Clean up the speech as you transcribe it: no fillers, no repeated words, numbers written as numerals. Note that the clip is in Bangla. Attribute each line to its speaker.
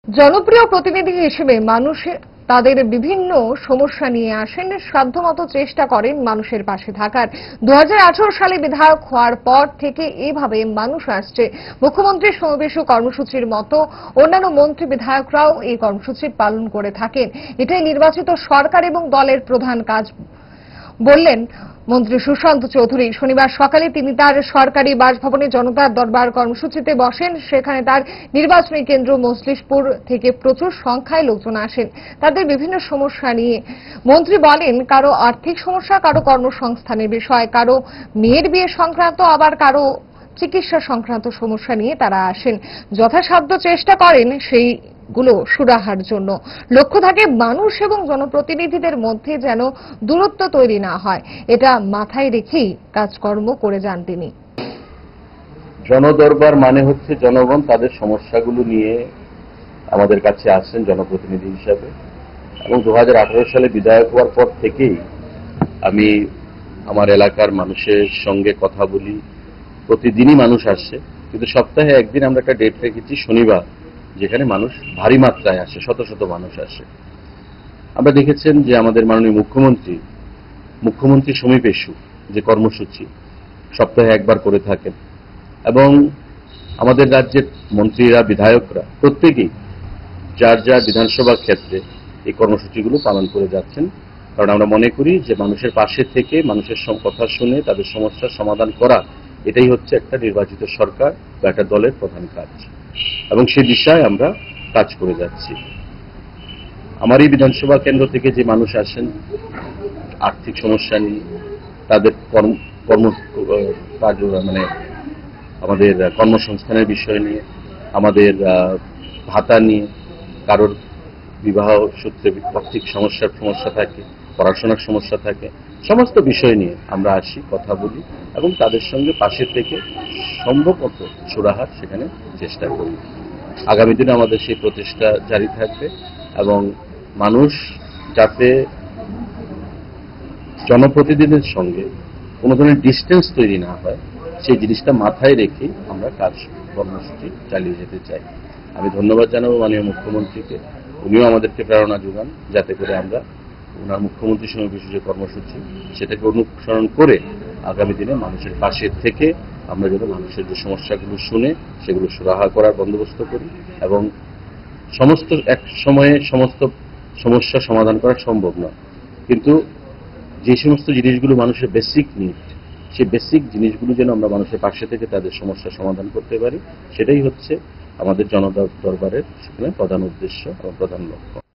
Speaker 1: জনপ্রিয় প্রতিনিধি হিসেবে মানুষ তাদের বিভিন্ন সমস্যা নিয়ে আসেন, সাধ্যমতো চেষ্টা করেন মানুষের পাশে থাকার। 2018 সালে বিধায়ক হওয়ার পর থেকে এভাবে মানুষ আসছে। মুখ্যমন্ত্রীর সমাবেশ ও কর্মসূচির মতো অন্যান্য মন্ত্রী বিধায়করাও এই কর্মসূচি পালন করে থাকেন। এটাই নির্বাচিত সরকার এবং দলের প্রধান কাজ বললেন মন্ত্রী সুশান্ত চৌধুরী। শনিবার সকালে তিনি তার সরকারি বাসভবনে জনতার দরবার কর্মসূচিতে বসেন। সেখানে তার নির্বাচনী কেন্দ্র মজলিশপুর থেকে প্রচুর সংখ্যায় লোকজন আসেন তাদের বিভিন্ন সমস্যা নিয়ে। মন্ত্রী বলেন, কারো আর্থিক সমস্যা, কারো কর্মসংস্থানের বিষয়, কারো মেয়ের বিয়ে সংক্রান্ত, আবার কারো চিকিৎসা সংক্রান্ত সমস্যা নিয়ে তারা আসেন। যথাসাধ্য চেষ্টা করেন সেইগুলো সুরাহার জন্য। লক্ষ্য থাকে মানুষ এবং জনপ্রতিনিধিদের মধ্যে যেন দূরত্ব তৈরি না হয়, এটা মাথায় রেখেই কাজকর্ম করে যান তিনি।
Speaker 2: জনদরবার মানে হচ্ছে জনগণ তাদের সমস্যাগুলো নিয়ে আমাদের কাছে আসেন জনপ্রতিনিধি হিসাবে। এবং 2018 সালে বিধায়ক হওয়ার পর থেকেই আমি আমার এলাকার মানুষের সঙ্গে কথা বলি। প্রতিদিনই মানুষ আসছে, কিন্তু সপ্তাহে একদিন আমরা একটা ডেট রেখেছি শনিবার, যেখানে মানুষ ভারী মাত্রায় আসে, শত শত মানুষ আসে। আমরা দেখেছেন যে আমাদের মাননীয় মুখ্যমন্ত্রী সমীপেশু যে কর্মসূচি সপ্তাহে একবার করে থাকেন, এবং আমাদের রাজ্যের মন্ত্রীরা, বিধায়করা প্রত্যেকেই যার যার বিধানসভা ক্ষেত্রে এই কর্মসূচিগুলো পালন করে যাচ্ছেন। কারণ আমরা মনে করি যে মানুষের পাশে থেকে মানুষের কথা শুনে তাদের সমস্যার সমাধান করা, এটাই হচ্ছে একটা নির্বাচিত সরকার বা একটা দলের প্রধান কাজ, এবং সেই দিশায় আমরা কাজ করে যাচ্ছি। আমার এই বিধানসভা কেন্দ্র থেকে যে মানুষ আসেন আর্থিক সমস্যা নিয়ে, তাদের মানে আমাদের কর্মসংস্থানের বিষয় নিয়ে, আমাদের ভাতা নিয়ে, কারোর বিবাহ সূত্রে আর্থিক সমস্যা থাকে, পড়াশোনার সমস্যা থাকে, সমস্ত বিষয় নিয়ে আমরা আসি, কথা বলি এবং তাদের সঙ্গে পাশে থেকে সম্ভবত সুরাহার সেখানে চেষ্টা করি। আগামী দিনে আমাদের সেই প্রচেষ্টা জারি থাকবে, এবং মানুষ যাতে জনপ্রতিনিধিদের সঙ্গে কোনো ধরনের ডিস্টেন্স তৈরি না হয়, সেই জিনিসটা মাথায় রেখে আমরা কর্মসূচি চালিয়ে যেতে চাই। আমি ধন্যবাদ জানাবো মাননীয় মুখ্যমন্ত্রীকে। উনিও আমাদেরকে প্রেরণা যোগান, যাতে করে আমরা ওনার মুখ্যমন্ত্রী সমাবেশ যে কর্মসূচি সেটাকে অনুসরণ করে আগামী দিনে মানুষের পাশে থেকে আমরা যেন মানুষের যে সমস্যাগুলো শুনে সেগুলো সুরাহা করার বন্দোবস্ত করি, এবং এক সময়ে সমস্ত সমস্যা সমাধান করা সম্ভব নয়, কিন্তু যে সমস্ত জিনিসগুলো মানুষের বেসিক নিড, সেই বেসিক জিনিসগুলো যেন আমরা মানুষের পাশে থেকে তাদের সমস্যা সমাধান করতে পারি, সেটাই হচ্ছে আমাদের জনদরবারের সেখানে প্রধান উদ্দেশ্য এবং প্রধান লক্ষ্য।